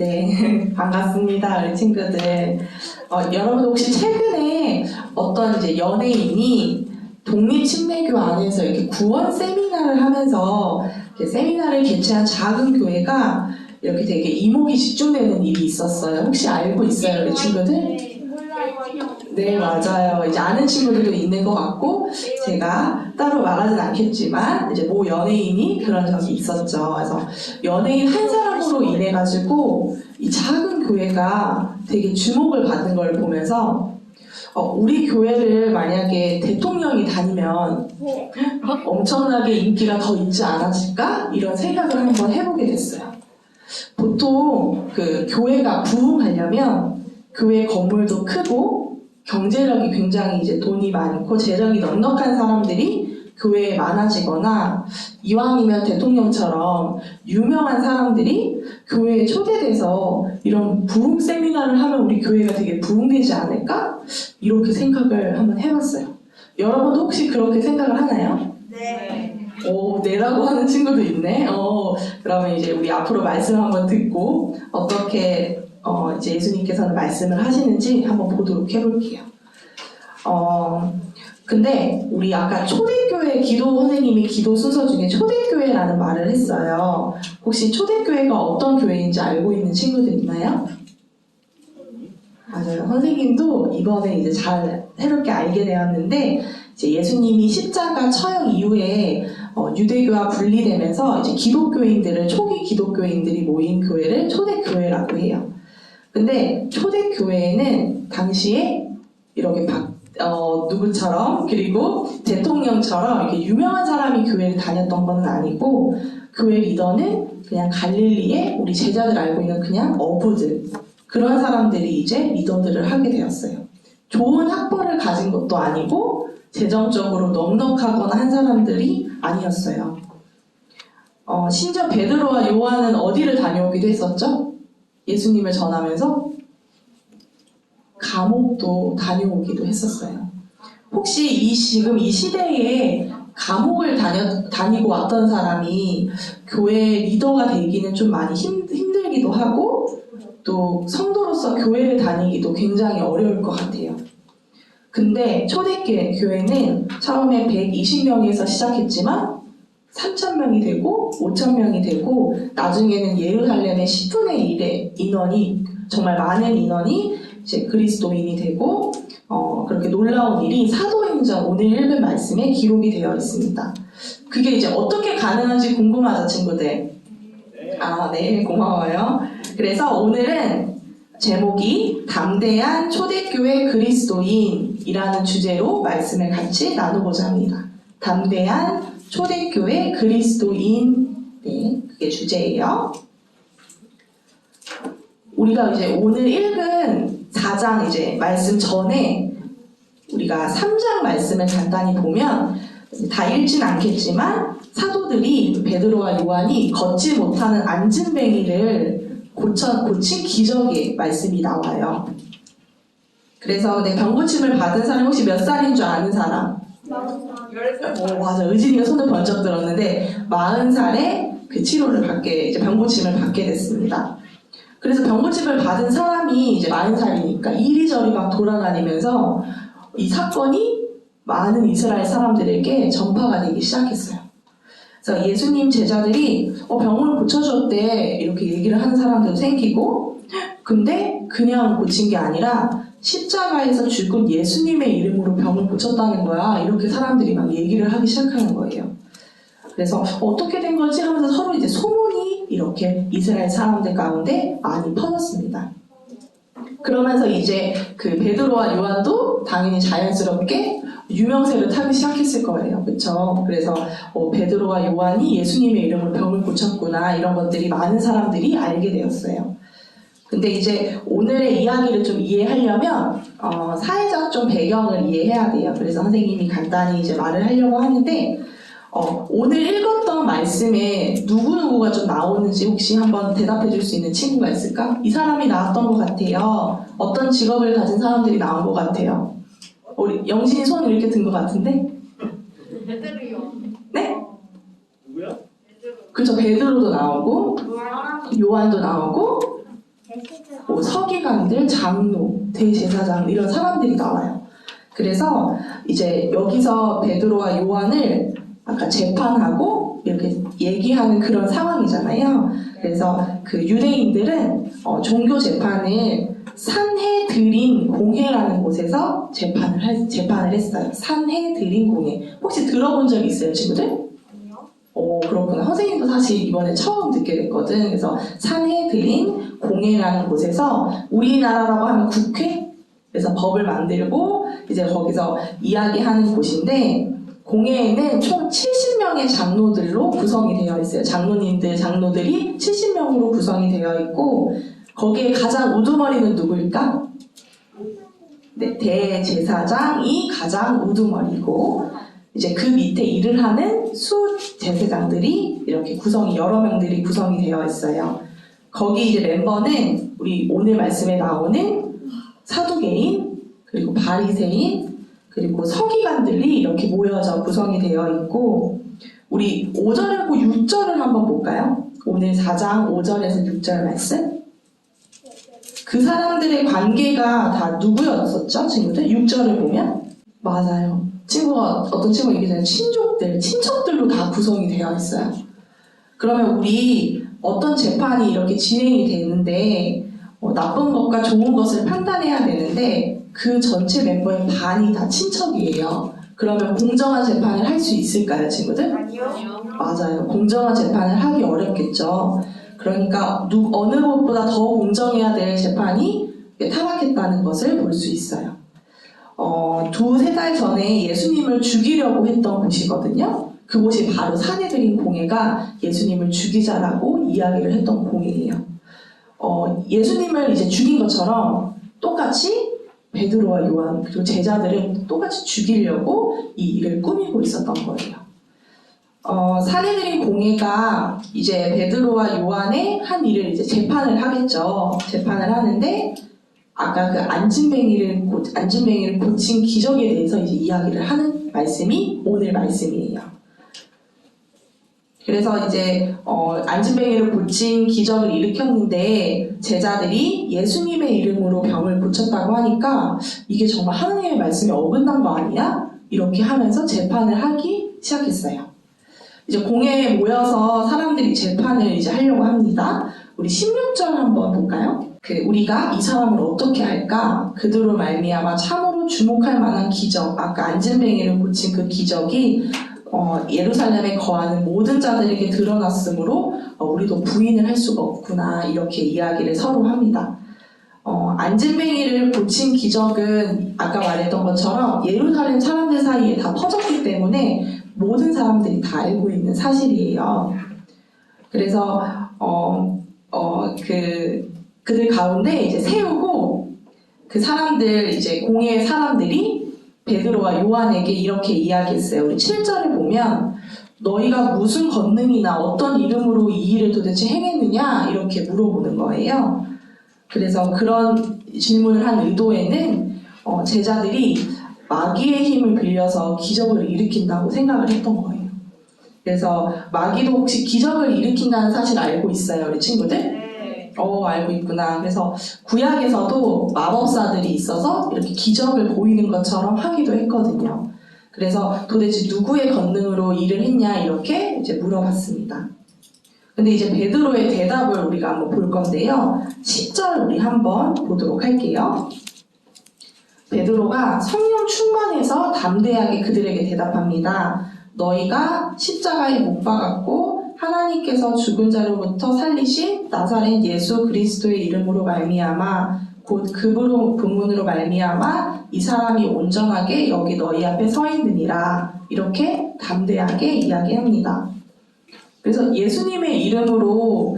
네, 반갑습니다, 우리 친구들. 여러분 혹시 최근에 어떤 이제 연예인이 독립침례교 안에서 이렇게 구원 세미나를 하면서 이렇게 세미나를 개최한 작은 교회가 이렇게 되게 이목이 집중되는 일이 있었어요. 혹시 알고 있어요, 우리 친구들? 네, 맞아요. 이제 아는 친구들도 있는 것 같고, 제가 따로 말하진 않겠지만, 이제 모 연예인이 그런 적이 있었죠. 그래서 연예인 한 사람으로 인해가지고, 이 작은 교회가 되게 주목을 받는 걸 보면서, 우리 교회를 만약에 대통령이 다니면 엄청나게 인기가 더 있지 않았을까? 이런 생각을 한번 해보게 됐어요. 보통 그 교회가 부흥하려면 교회 건물도 크고 경제력이 굉장히 이제 돈이 많고 재정이 넉넉한 사람들이 교회에 많아지거나 이왕이면 대통령처럼 유명한 사람들이 교회에 초대돼서 이런 부흥 세미나를 하면 우리 교회가 되게 부흥되지 않을까? 이렇게 생각을 한번 해봤어요. 여러분도 혹시 그렇게 생각을 하나요? 네. 네라고 하는 친구도 있네. 그러면 이제 우리 앞으로 말씀 한번 듣고 어떻게 이제 예수님께서는 말씀을 하시는지 한번 보도록 해볼게요. 근데 우리 아까 초대교회 기도 선생님이 기도 순서 중에 초대교회라는 말을 했어요. 혹시 초대교회가 어떤 교회인지 알고 있는 친구들 있나요? 맞아요. 선생님도 이번에 이제 잘 새롭게 알게 되었는데, 이제 예수님이 십자가 처형 이후에 유대교와 분리되면서 이제 기독교인들을 초기 기독교인들이 모인 교회를 초대교회라고 해요. 근데 초대교회에는 당시에 이렇게 누구처럼 그리고 대통령처럼 이렇게 유명한 사람이 교회를 다녔던 건 아니고, 교회 리더는 그냥 갈릴리에 우리 제자들 알고 있는 그냥 어부들, 그런 사람들이 이제 리더들을 하게 되었어요. 좋은 학벌을 가진 것도 아니고 재정적으로 넉넉하거나 한 사람들이 아니었어요. 심지어 베드로와 요한은 어디를 다녀오기도 했었죠? 예수님을 전하면서 감옥도 다녀오기도 했었어요. 혹시 지금 이 시대에 감옥을 다니고 왔던 사람이 교회 리더가 되기는 좀 많이 힘들기도 하고, 또 성도로서 교회를 다니기도 굉장히 어려울 것 같아요. 근데 초대교회는 처음에 120명에서 시작했지만 3,000명이 되고 5,000명이 되고, 나중에는 예루살렘의 10분의 1의 인원이, 정말 많은 인원이 이제 그리스도인이 되고, 그렇게 놀라운 일이 사도행전 오늘 읽은 말씀에 기록이 되어 있습니다. 그게 이제 어떻게 가능한지 궁금하죠, 친구들? 네, 고마워요. 그래서 오늘은 제목이 담대한 초대교회 그리스도인이라는 주제로 말씀을 같이 나누고자 합니다. 담대한 초대교회 그리스도인, 네, 그게 주제예요. 우리가 이제 오늘 읽은 4장 이제 말씀 전에 우리가 3장 말씀을 간단히 보면, 다 읽진 않겠지만 사도들이 베드로와 요한이 걷지 못하는 앉은뱅이를 고친 기적의 말씀이 나와요. 그래서 병고침을 받은 사람 혹시 몇 살인 줄 아는 사람? 10살. 맞아. 의진이가 손을 번쩍 들었는데 40살에 그 치료를 받게, 이제 병고침을 받게 됐습니다. 그래서 병고침을 받은 사람이 이제 40살이니까 이리저리 막 돌아다니면서 이 사건이 많은 이스라엘 사람들에게 전파가 되기 시작했어요. 그래서 예수님 제자들이 병을 고쳐줬대 이렇게 얘기를 하는 사람들도 생기고, 근데 그냥 고친 게 아니라 십자가에서 죽은 예수님의 이름으로 병을 고쳤다는 거야, 이렇게 사람들이 막 얘기를 하기 시작하는 거예요. 그래서 어떻게 된 거지 하면서 서로 이제 소문이 이렇게 이스라엘 사람들 가운데 많이 퍼졌습니다. 그러면서 이제 그 베드로와 요한도 당연히 자연스럽게 유명세를 타기 시작했을 거예요. 그렇죠? 그래서 베드로와 요한이 예수님의 이름으로 병을 고쳤구나, 이런 것들이 많은 사람들이 알게 되었어요. 근데 이제 오늘의 이야기를 좀 이해하려면 사회적 좀 배경을 이해해야 돼요. 그래서 선생님이 간단히 이제 말을 하려고 하는데, 오늘 읽었던 말씀에 누구누구가 좀 나오는지 혹시 한번 대답해 줄 수 있는 친구가 있을까? 이 사람이 나왔던 것 같아요. 어떤 직업을 가진 사람들이 나온 것 같아요. 우리 영진이 손을 이렇게 든 것 같은데? 베드로요. 네? 누구야? 그쵸, 베드로도 나오고 요한도 나오고 뭐 서기관들, 장로, 대제사장 이런 사람들이 나와요. 그래서 이제 여기서 베드로와 요한을 아까 재판하고 이렇게 얘기하는 그런 상황이잖아요. 그래서 그 유대인들은 종교 재판을 산헤드린 공회라는 곳에서 재판을 했어요. 산헤드린 공회. 혹시 들어본 적 있어요, 친구들? 아니요. 그렇구나. 선생님도 사실 이번에 처음 듣게 됐거든. 그래서 산헤드린 공회라는 곳에서 우리나라라고 하면 국회? 그래서 법을 만들고 이제 거기서 이야기하는 곳인데 공회에는 총 70명의 장로들로 구성이 되어 있어요. 장로들이 70명으로 구성이 되어 있고 거기에 가장 우두머리는 누구일까? 네, 대제사장이 가장 우두머리고 이제 그 밑에 일을 하는 수제사장들이 이렇게 여러 명들이 구성이 되어 있어요. 거기 이제 멤버는 우리 오늘 말씀에 나오는 사두개인, 그리고 바리새인, 그리고 서기관들이 이렇게 모여져 구성이 되어 있고 우리 5절하고 6절을 한번 볼까요? 오늘 4장 5절에서 6절 말씀. 그 사람들의 관계가 다 누구였었죠, 친구들? 6절을 보면? 맞아요. 어떤 친구가 얘기했잖아요. 친척들로 다 구성이 되어 있어요. 그러면 우리 어떤 재판이 이렇게 진행이 되는데 나쁜 것과 좋은 것을 판단해야 되는데 그 전체 멤버의 반이 다 친척이에요. 그러면 공정한 재판을 할 수 있을까요, 친구들? 아니요. 맞아요. 공정한 재판을 하기 어렵겠죠. 그러니까 어느 것보다 더 공정해야 될 재판이 타락했다는 것을 볼 수 있어요. 2-3달 전에 예수님을 죽이려고 했던 곳이거든요. 그곳이 바로 산헤드린 공회가 예수님을 죽이자라고 이야기를 했던 공회예요. 예수님을 이제 죽인 것처럼 똑같이 베드로와 요한 그리고 제자들은 똑같이 죽이려고 이 일을 꾸미고 있었던 거예요. 산헤드린 공회가 이제 베드로와 요한의 한 일을 이제 재판을 하겠죠. 재판을 하는데 아까 그 앉은뱅이를 고친 기적에 대해서 이제 이야기를 하는 말씀이 오늘 말씀이에요. 그래서 이제 앉은뱅이를 고친 기적을 일으켰는데 제자들이 예수님의 이름으로 병을 고쳤다고 하니까 이게 정말 하느님의 말씀에 어긋난 거 아니야? 이렇게 하면서 재판을 하기 시작했어요. 이제 공회에 모여서 사람들이 재판을 이제 하려고 합니다. 우리 16절 한번 볼까요? 우리가 이 사람을 어떻게 할까? 그들로 말미암아 참으로 주목할 만한 기적, 아까 앉은뱅이를 고친 그 기적이 예루살렘에 거하는 모든 자들에게 드러났으므로 우리도 부인을 할 수가 없구나 이렇게 이야기를 서로 합니다. 앉은뱅이를 고친 기적은 아까 말했던 것처럼 예루살렘 사람들 사이에 다 퍼졌기 때문에 모든 사람들이 다 알고 있는 사실이에요. 그래서 그들 가운데 이제 세우고 그 사람들 이제 공회의 사람들이 베드로와 요한에게 이렇게 이야기했어요. 우리 7절을 보면 너희가 무슨 권능이나 어떤 이름으로 이 일을 도대체 행했느냐 이렇게 물어보는 거예요. 그래서 그런 질문을 한 의도에는 제자들이 마귀의 힘을 빌려서 기적을 일으킨다고 생각을 했던 거예요. 그래서 마귀도 혹시 기적을 일으킨다는 사실 알고 있어요, 우리 친구들? 네. 알고 있구나. 그래서 구약에서도 마법사들이 있어서 이렇게 기적을 보이는 것처럼 하기도 했거든요. 그래서 도대체 누구의 권능으로 일을 했냐 이렇게 이제 물어봤습니다. 근데 이제 베드로의 대답을 우리가 한번 볼 건데요. 10절 우리 한번 보도록 할게요. 베드로가 성령 충만해서 담대하게 그들에게 대답합니다. 너희가 십자가에 못 박았고 하나님께서 죽은 자로부터 살리신 나사렛 예수 그리스도의 이름으로 말미암아 곧 그 부문으로 말미암아 이 사람이 온전하게 여기 너희 앞에 서 있느니라 이렇게 담대하게 이야기합니다. 그래서 예수님의 이름으로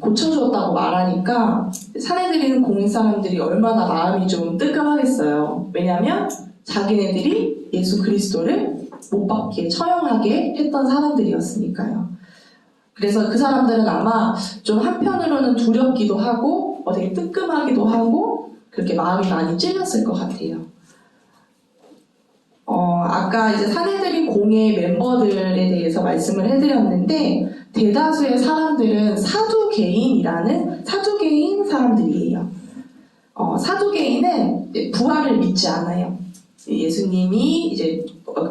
고쳐주었다고 말하니까 산헤드린 공회 사람들이 얼마나 마음이 좀 뜨끔하겠어요. 왜냐하면 자기네들이 예수 그리스도를 못 박게 처형하게 했던 사람들이었으니까요. 그래서 그 사람들은 아마 좀 한편으로는 두렵기도 하고 되게 뜨끔하기도 하고 그렇게 마음이 많이 찔렸을 것 같아요. 아까 이제 산헤드린 공회 멤버들에 대해서 말씀을 해드렸는데 대다수의 사람들은 사두개인 사람들이에요. 사두개인은 부활을 믿지 않아요. 예수님이 이제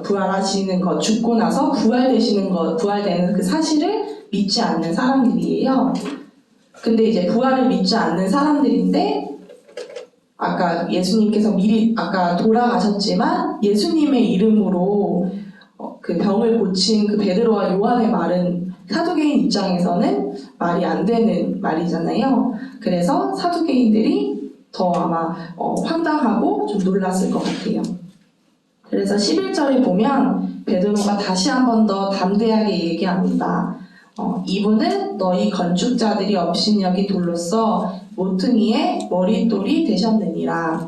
부활하시는 것, 죽고 나서 부활되시는 것, 부활되는 그 사실을 믿지 않는 사람들이에요. 근데 이제 부활을 믿지 않는 사람들인데, 아까 예수님께서 미리 아까 돌아가셨지만 예수님의 이름으로 그 병을 고친 그 베드로와 요한의 말은 사두개인 입장에서는 말이 안 되는 말이잖아요. 그래서 사두개인들이 더 아마 황당하고 좀 놀랐을 것 같아요. 그래서 11절에 보면 베드로가 다시 한 번 더 담대하게 얘기합니다. 이분은 너희 건축자들이 업신여기 돌로써 모퉁이의 머릿돌이 되셨느니라.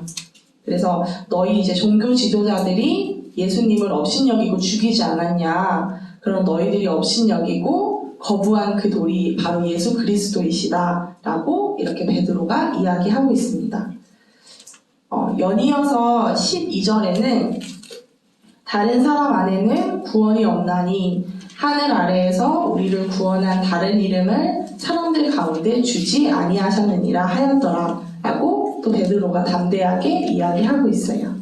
그래서 너희 이제 종교 지도자들이 예수님을 업신여기고 죽이지 않았냐. 그럼 너희들이 업신여기고 거부한 그 돌이 바로 예수 그리스도이시다. 라고 이렇게 베드로가 이야기하고 있습니다. 연이어서 12절에는 다른 사람 안에는 구원이 없나니 하늘 아래에서 우리를 구원한 다른 이름을 사람들 가운데 주지 아니하셨느니라 하였더라 라고 또 베드로가 담대하게 이야기하고 있어요.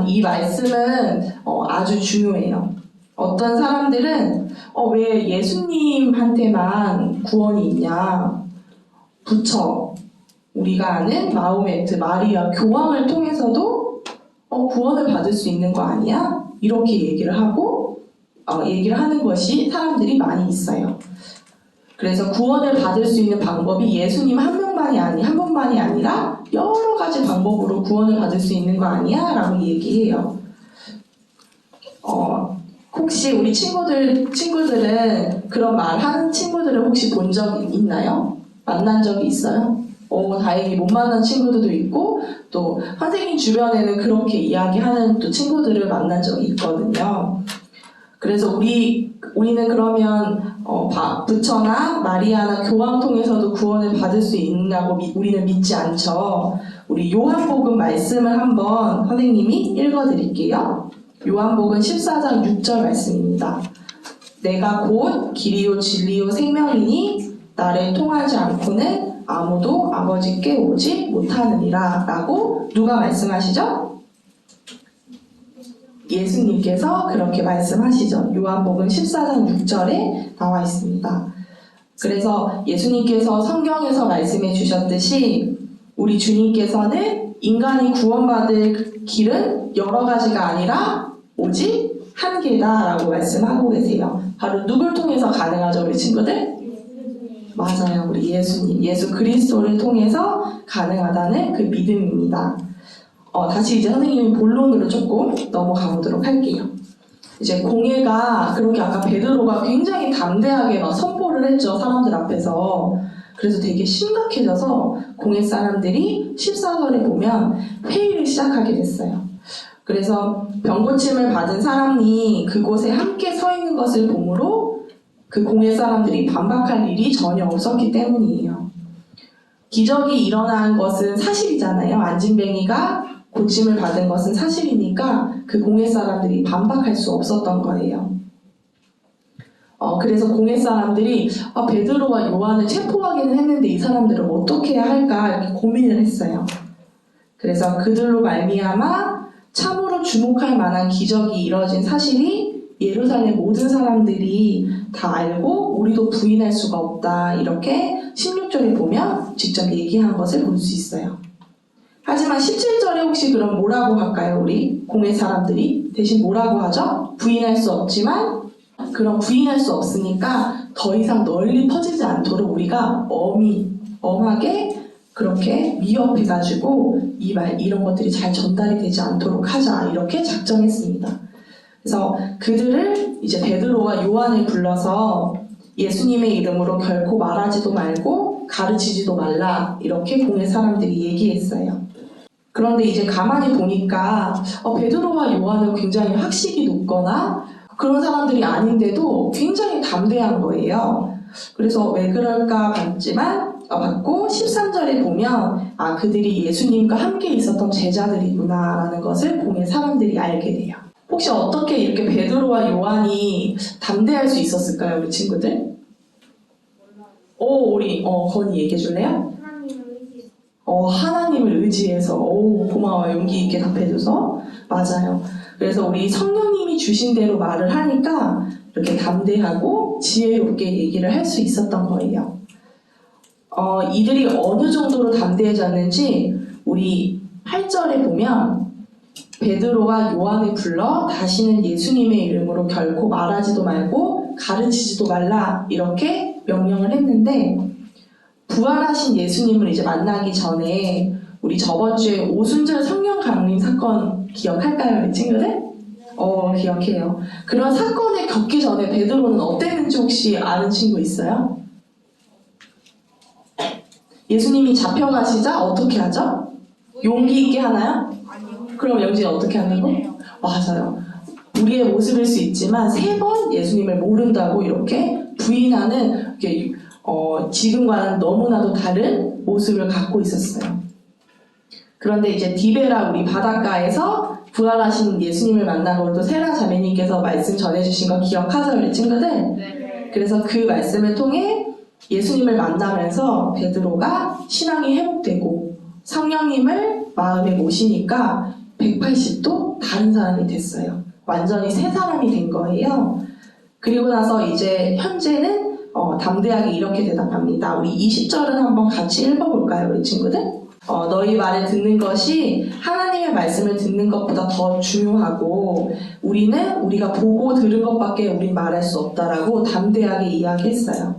이 말씀은 아주 중요해요. 어떤 사람들은 왜 예수님한테만 구원이 있냐, 부처, 우리가 아는 마호메트, 마리아, 교황을 통해서도 구원을 받을 수 있는 거 아니야? 이렇게 얘기를 하는 것이 사람들이 많이 있어요. 그래서 구원을 받을 수 있는 방법이 예수님 한 분만이 아니라 여러 가지 방법으로 구원을 받을 수 있는 거 아니야? 라고 얘기해요. 혹시 우리 친구들은 그런 말 하는 친구들을 혹시 본 적 있나요? 만난 적이 있어요? 다행히 못 만난 친구들도 있고, 또 선생님 주변에는 그렇게 이야기하는 또 친구들을 만난 적이 있거든요. 그래서 우리는 그러면 부처나 마리아나 교황 통해서도 구원을 받을 수 있다고 우리는 믿지 않죠. 우리 요한복음 말씀을 한번 선생님이 읽어드릴게요. 요한복음 14장 6절 말씀입니다. 내가 곧 길이요 진리요 생명이니 나를 통하지 않고는 아무도 아버지께 오지 못하느니라 라고 누가 말씀하시죠? 예수님께서 그렇게 말씀하시죠. 요한복음 14장 6절에 나와 있습니다. 그래서 예수님께서 성경에서 말씀해 주셨듯이 우리 주님께서는 인간이 구원받을 길은 여러 가지가 아니라 오직 한 개다라고 말씀하고 계세요. 바로 누굴 통해서 가능하죠, 우리 친구들? 맞아요. 우리 예수님, 예수 그리스도를 통해서 가능하다는 그 믿음입니다. 다시 이제 선생님이 본론으로 조금 넘어가 보도록 할게요. 이제 공예가 그렇게 아까 베드로가 굉장히 담대하게 막 선포를 했죠. 사람들 앞에서. 그래서 되게 심각해져서 공예 사람들이 14절에 보면 회의를 시작하게 됐어요. 그래서 병고침을 받은 사람이 그곳에 함께 서 있는 것을 보므로 그 공예 사람들이 반박할 일이 전혀 없었기 때문이에요. 기적이 일어난 것은 사실이잖아요. 안진뱅이가 고침을 받은 것은 사실이니까 그 공예 사람들이 반박할 수 없었던 거예요. 그래서 공예 사람들이 베드로와 요한을 체포하기는 했는데 이 사람들을 어떻게 해야 할까 이렇게 고민을 했어요. 그래서 그들로 말미암아 참으로 주목할 만한 기적이 이뤄진 사실이 예루살렘 모든 사람들이 다 알고 우리도 부인할 수가 없다. 이렇게 16절에 보면 직접 얘기한 것을 볼 수 있어요. 하지만 17절에 혹시 그럼 뭐라고 할까요? 우리 공예 사람들이 대신 뭐라고 하죠? 부인할 수 없지만 그럼 부인할 수 없으니까 더 이상 널리 퍼지지 않도록 우리가 엄하게 그렇게 위협해가지고 이런 것들이 잘 전달이 되지 않도록 하자 이렇게 작정했습니다. 그래서 그들을 이제 베드로와 요한을 불러서 예수님의 이름으로 결코 말하지도 말고 가르치지도 말라 이렇게 공예 사람들이 얘기했어요. 그런데 이제 가만히 보니까 베드로와 요한은 굉장히 학식이 높거나 그런 사람들이 아닌데도 굉장히 담대한 거예요. 그래서 왜 그럴까 봤고 13절에 보면 그들이 예수님과 함께 있었던 제자들이구나 라는 것을 공예 사람들이 알게 돼요. 혹시 어떻게 이렇게 베드로와 요한이 담대할 수 있었을까요, 우리 친구들? 우리 건이 얘기해 줄래요? 하나님은 하나님을 의지해서. 고마워요. 용기 있게 답해줘서. 맞아요. 그래서 우리 성령님이 주신 대로 말을 하니까 이렇게 담대하고 지혜롭게 얘기를 할 수 있었던 거예요. 이들이 어느 정도로 담대해졌는지 우리 8절에 보면 베드로가 요한을 불러 다시는 예수님의 이름으로 결코 말하지도 말고 가르치지도 말라 이렇게 명령을 했는데, 부활하신 예수님을 이제 만나기 전에 우리 저번 주에 오순절 성령 강림 사건 기억할까요, 우리 친구들? 기억해요. 그런 사건을 겪기 전에 베드로는 어땠는지 혹시 아는 친구 있어요? 예수님이 잡혀가시자 어떻게 하죠? 용기 있게 하나요? 아니요. 그럼 영진이 어떻게 하는 거? 맞아요. 우리의 모습일 수 있지만 3번 예수님을 모른다고 이렇게 부인하는, 이렇게 지금과는 너무나도 다른 모습을 갖고 있었어요. 그런데 이제 디베라 우리 바닷가에서 부활하신 예수님을 만난 걸 또 세라 자매님께서 말씀 전해주신 거 기억하죠, 우리 친구들? 네. 그래서 그 말씀을 통해 예수님을 만나면서 베드로가 신앙이 회복되고 성령님을 마음에 모시니까 180도 다른 사람이 됐어요. 완전히 새 사람이 된 거예요. 그리고 나서 이제 현재는 담대하게 이렇게 대답합니다. 우리 20절은 한번 같이 읽어볼까요, 우리 친구들? 너희 말을 듣는 것이 하나님의 말씀을 듣는 것보다 더 중요하고 우리는 우리가 보고 들은 것밖에 우린 말할 수 없다라고 담대하게 이야기했어요.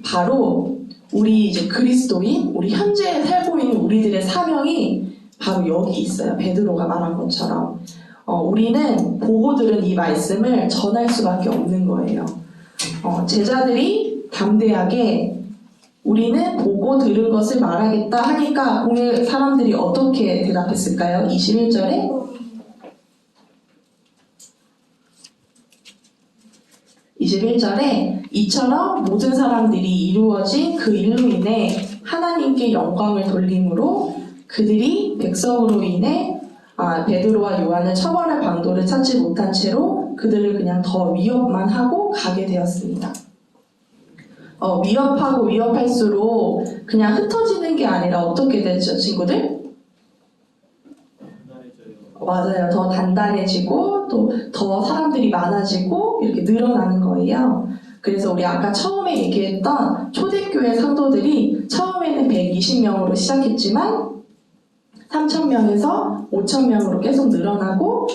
바로 우리 이제 그리스도인, 우리 현재 살고 있는 우리들의 사명이 바로 여기 있어요. 베드로가 말한 것처럼 우리는 보고 들은 이 말씀을 전할 수밖에 없는 거예요. 제자들이 담대하게 우리는 보고 들은 것을 말하겠다 하니까 공회 사람들이 어떻게 대답했을까요? 21절에 이처럼 모든 사람들이 이루어진 그 일로 인해 하나님께 영광을 돌림으로 그들이 백성으로 인해 베드로와 요한을 처벌할 방도를 찾지 못한 채로 그들을 그냥 더 위협만 하고 가게 되었습니다. 위협하고 위협할수록 그냥 흩어지는 게 아니라 어떻게 되죠, 친구들? 맞아요. 더 단단해지고 또 더 사람들이 많아지고 이렇게 늘어나는 거예요. 그래서 우리 아까 처음에 얘기했던 초대교회 성도들이 처음에는 120명으로 시작했지만 3,000명에서 5,000명으로 계속 늘어나고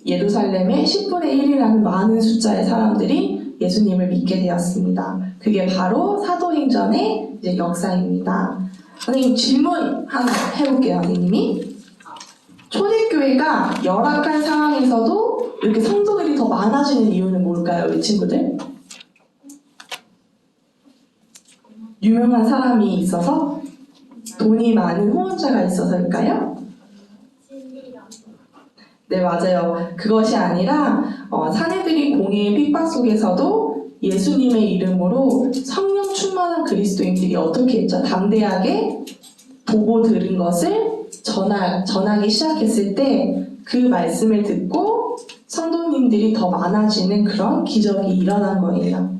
예루살렘의 10분의 1이라는 많은 숫자의 사람들이 예수님을 믿게 되었습니다. 그게 바로 사도행전의 이제 역사입니다. 선생님 질문 하나 해볼게요. 선생님이 초대교회가 열악한 상황에서도 이렇게 성도들이 더 많아지는 이유는 뭘까요, 우리 친구들? 유명한 사람이 있어서? 돈이 많은 후원자가 있어서일까요? 네, 맞아요. 그것이 아니라 사내들이 공의의 핍박 속에서도 예수님의 이름으로 성령 충만한 그리스도인들이 어떻게 했죠? 담대하게 보고 들은 것을 전하기 시작했을 때 그 말씀을 듣고 성도님들이 더 많아지는 그런 기적이 일어난 거예요.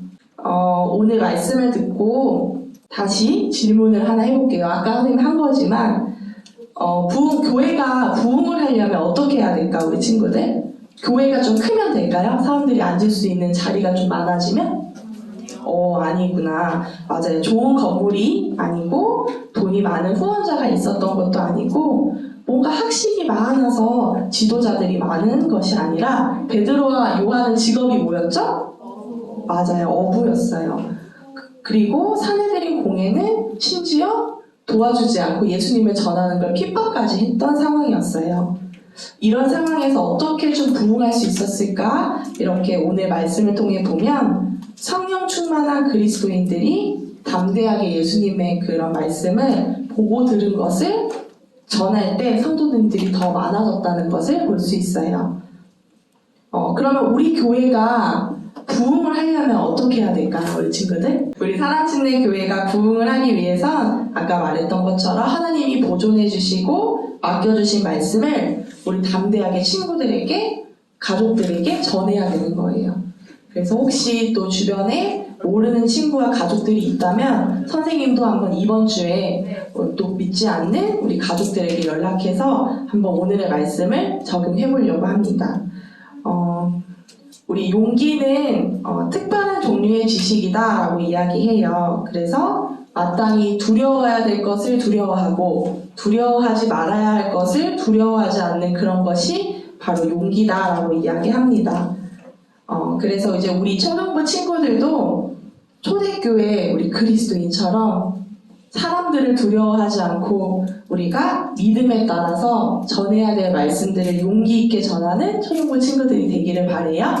오늘 말씀을 듣고 다시 질문을 하나 해볼게요. 아까 선생님 한 거지만 교회가 부흥을 하려면 어떻게 해야 될까, 우리 친구들? 교회가 좀 크면 될까요? 사람들이 앉을 수 있는 자리가 좀 많아지면? 아니구나. 맞아요. 좋은 건물이 아니고 돈이 많은 후원자가 있었던 것도 아니고 뭔가 학식이 많아서 지도자들이 많은 것이 아니라 베드로와 요한은 직업이 뭐였죠? 맞아요. 어부였어요. 그리고 사내들인 공회는 심지어 도와주지 않고 예수님을 전하는 걸 핍박까지 했던 상황이었어요. 이런 상황에서 어떻게 좀 부흥할 수 있었을까? 이렇게 오늘 말씀을 통해 보면 성령 충만한 그리스도인들이 담대하게 예수님의 그런 말씀을 보고 들은 것을 전할 때 성도님들이 더 많아졌다는 것을 볼 수 있어요. 그러면 우리 교회가 부흥을 하려면 어떻게 해야 될까요, 우리 친구들? 우리 사랑침내 교회가 부흥을 하기 위해선 아까 말했던 것처럼 하나님이 보존해 주시고 맡겨주신 말씀을 우리 담대하게 친구들에게, 가족들에게 전해야 되는 거예요. 그래서 혹시 또 주변에 모르는 친구와 가족들이 있다면 선생님도 한번 이번 주에 또 믿지 않는 우리 가족들에게 연락해서 한번 오늘의 말씀을 적용해 보려고 합니다. 우리 용기는 특별한 종류의 지식이다라고 이야기해요. 그래서 마땅히 두려워해야 될 것을 두려워하고 두려워하지 말아야 할 것을 두려워하지 않는 그런 것이 바로 용기다라고 이야기합니다. 그래서 이제 우리 초등부 친구들도 초대교회 우리 그리스도인처럼 사람들을 두려워하지 않고 우리가 믿음에 따라서 전해야 될 말씀들을 용기 있게 전하는 초등부 친구들이 되기를 바라요.